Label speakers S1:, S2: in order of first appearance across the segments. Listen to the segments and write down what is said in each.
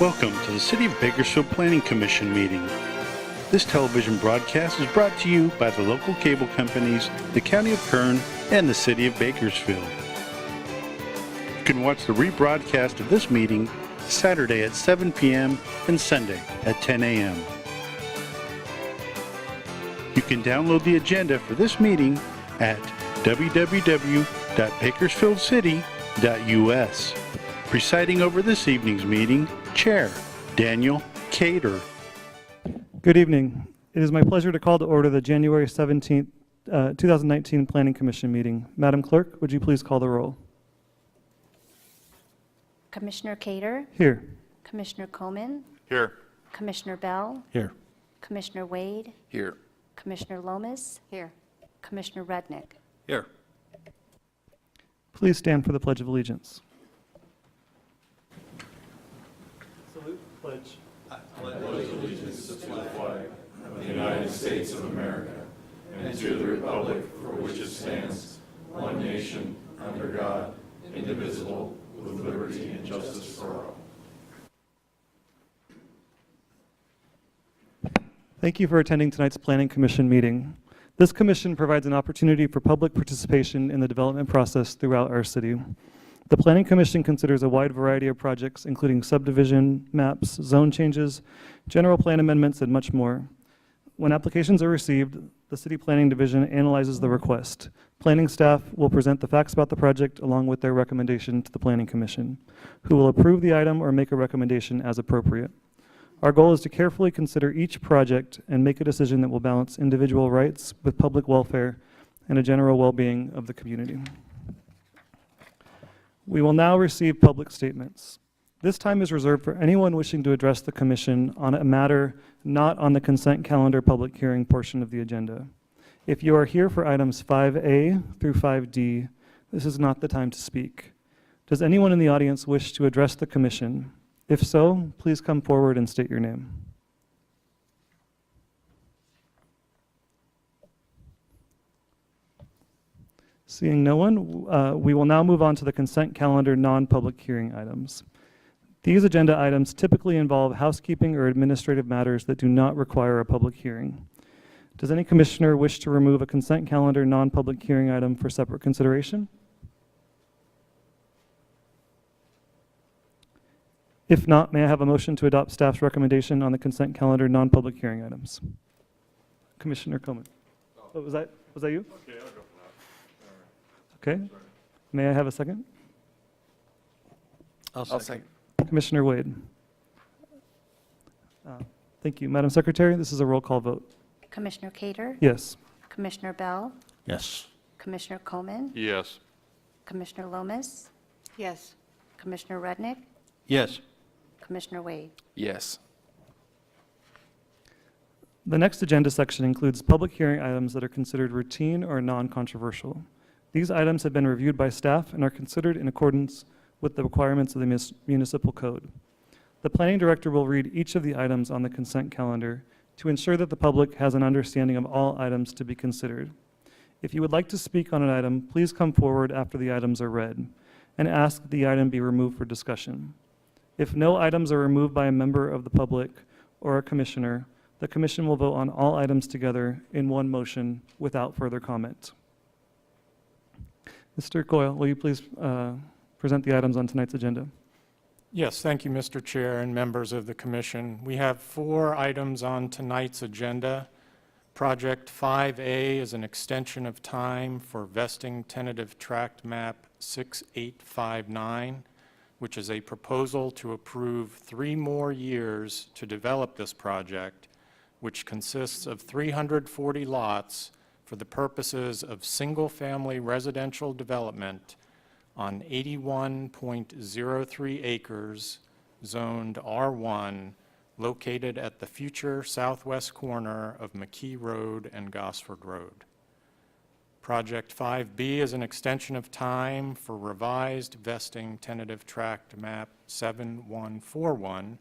S1: Welcome to the City of Bakersfield Planning Commission meeting. This television broadcast is brought to you by the local cable companies, the County of Kern, and the City of Bakersfield. You can watch the rebroadcast of this meeting Saturday at 7 p.m. and Sunday at 10 a.m. You can download the agenda for this meeting at www.bakersfieldcity.us. Presiding over this evening's meeting, Chair Daniel Cater.
S2: Good evening. It is my pleasure to call to order the January 17th, 2019 Planning Commission meeting. Madam Clerk, would you please call the roll?
S3: Commissioner Cater.
S2: Here.
S3: Commissioner Coleman.
S4: Here.
S3: Commissioner Bell.
S4: Here.
S3: Commissioner Wade.
S4: Here.
S3: Commissioner Lomas. Here. Commissioner Rudnick.
S4: Here.
S2: Please stand for the Pledge of Allegiance. Salute, pledge. Thank you for attending tonight's Planning Commission meeting. This commission provides an opportunity for public participation in the development process throughout our city. The Planning Commission considers a wide variety of projects, including subdivision, maps, zone changes, general plan amendments, and much more. When applications are received, the City Planning Division analyzes the request. Planning staff will present the facts about the project along with their recommendation to the Planning Commission, who will approve the item or make a recommendation as appropriate. Our goal is to carefully consider each project and make a decision that will balance individual rights with public welfare and a general well-being of the community. We will now receive public statements. This time is reserved for anyone wishing to address the Commission on a matter not on the consent calendar public hearing portion of the agenda. If you are here for items 5A through 5D, this is not the time to speak. Does anyone in the audience wish to address the Commission? If so, please come forward and state your name. Seeing no one, we will now move on to the consent calendar non-public hearing items. These agenda items typically involve housekeeping or administrative matters that do not require a public hearing. Does any commissioner wish to remove a consent calendar non-public hearing item for separate consideration? If not, may I have a motion to adopt staff's recommendation on the consent calendar non-public hearing items? Commissioner Coleman. Oh, was that you?
S4: Okay, I'll go for that.
S2: Okay. May I have a second?
S4: I'll second.
S2: Commissioner Wade. Thank you. Madam Secretary, this is a roll call vote.
S3: Commissioner Cater.
S2: Yes.
S3: Commissioner Bell.
S4: Yes.
S3: Commissioner Coleman.
S4: Yes.
S3: Commissioner Lomas.
S5: Yes.
S3: Commissioner Rudnick.
S4: Yes.
S3: Commissioner Wade.
S4: Yes.
S2: The next agenda section includes public hearing items that are considered routine or non-controversial. These items have been reviewed by staff and are considered in accordance with the requirements of the municipal code. The planning director will read each of the items on the consent calendar to ensure that the public has an understanding of all items to be considered. If you would like to speak on an item, please come forward after the items are read and ask that the item be removed for discussion. If no items are removed by a member of the public or a commissioner, the commission will vote on all items together in one motion without further comment. Mr. Coyle, will you please present the items on tonight's agenda?
S6: Yes, thank you, Mr. Chair and members of the Commission. We have 4 items on tonight's agenda. Project 5A is an extension of time for vesting tentative tract map 6859, which is a proposal to approve 3 more years to develop this project, which consists of 340 lots for the purposes of single-family residential development on 81.03 acres zoned R1, located at the future southwest corner of McKee Road and Gosford Road. Project 5B is an extension of time for revised vesting tentative tract map 7141,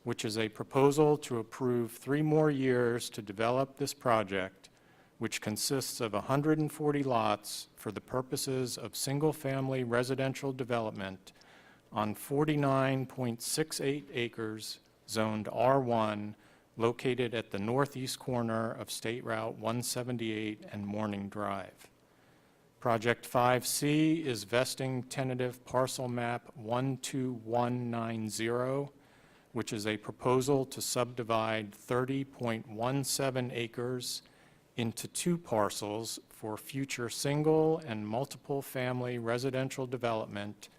S6: which is a proposal to approve 3 more years to develop this project, which consists of 140 lots for the purposes of single-family residential development on 49.68 acres zoned R1 located at the northeast corner of State Route 178 and Morning Drive. Project 5C is vesting tentative parcel map 12190, which is a proposal to subdivide 30.17 acres into 2 parcels for future single and multiple family residential development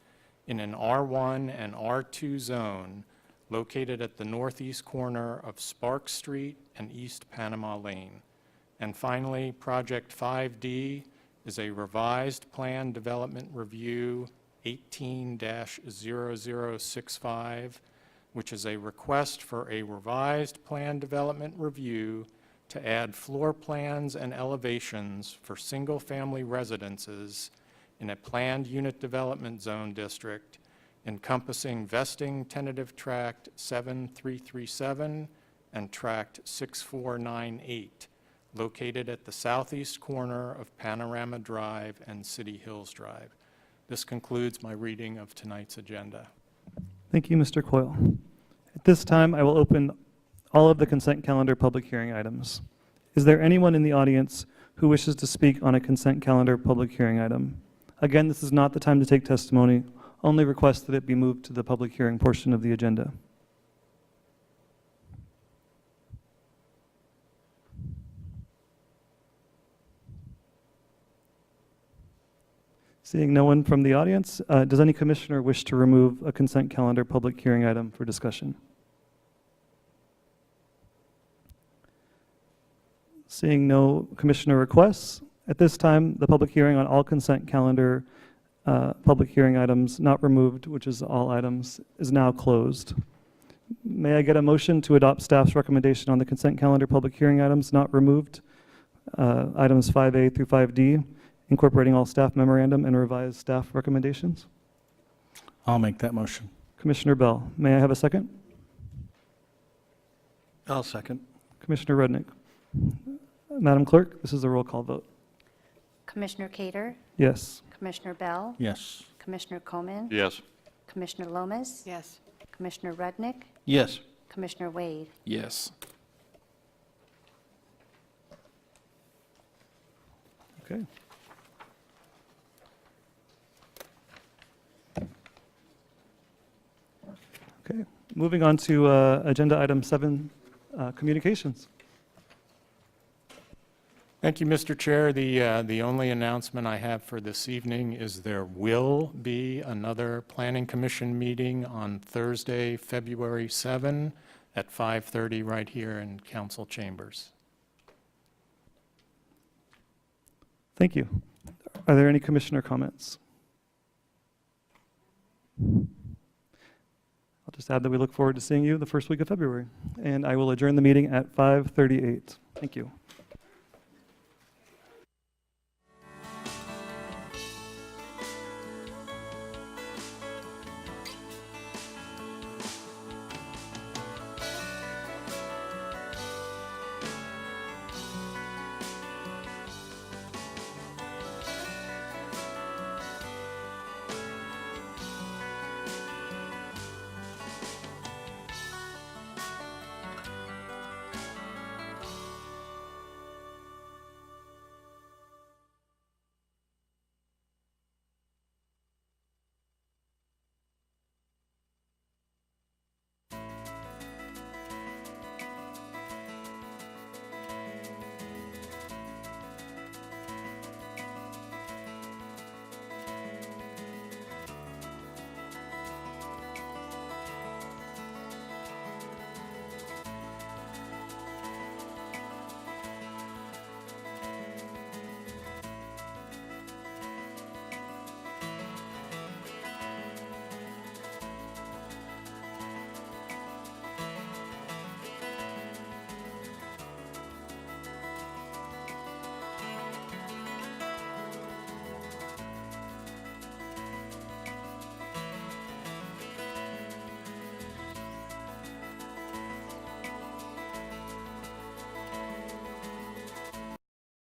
S6: in an R1 and R2 zone located at the northeast corner of Spark Street and East Panama Lane. And finally, Project 5D is a revised plan development review 18-0065, which is a request for a revised plan development review to add floor plans and elevations for single-family residences in a planned unit development zone district encompassing vesting tentative tract 7337 and tract 6498, located at the southeast corner of Panorama Drive and City Hills Drive. This concludes my reading of tonight's agenda.
S2: Thank you, Mr. Coyle. At this time, I will open all of the consent calendar public hearing items. Is there anyone in the audience who wishes to speak on a consent calendar public hearing item? Again, this is not the time to take testimony. Only request that it be moved to the public hearing portion of the agenda. Seeing no one from the audience, does any commissioner wish to remove a consent calendar public hearing item for discussion? Seeing no commissioner requests, at this time, the public hearing on all consent calendar public hearing items not removed, which is all items, is now closed. May I get a motion to adopt staff's recommendation on the consent calendar public hearing items not removed, items 5A through 5D, incorporating all staff memorandum and revised staff recommendations?
S4: I'll make that motion.
S2: Commissioner Bell, may I have a second?
S4: I'll second.
S2: Commissioner Rudnick. Madam Clerk, this is a roll call vote.
S3: Commissioner Cater,
S2: Yes.
S3: Commissioner Bell,
S4: Yes.
S3: Commissioner Coleman,
S4: Yes.
S3: Commissioner Lomas,
S5: Yes.
S3: Commissioner Rudnick,
S4: Yes.
S3: Commissioner Wade.
S6: Yes.
S2: Okay. Okay, moving on to agenda item 7, communications.
S6: Thank you, Mr. Chair. The only announcement I have for this evening is there will be another Planning Commission meeting on Thursday, February 7 at 5:30 right here in council chambers.
S2: Thank you. Are there any commissioner comments? I'll just add that we look forward to seeing you the first week of February, and I will adjourn the meeting at 5:38. Thank you.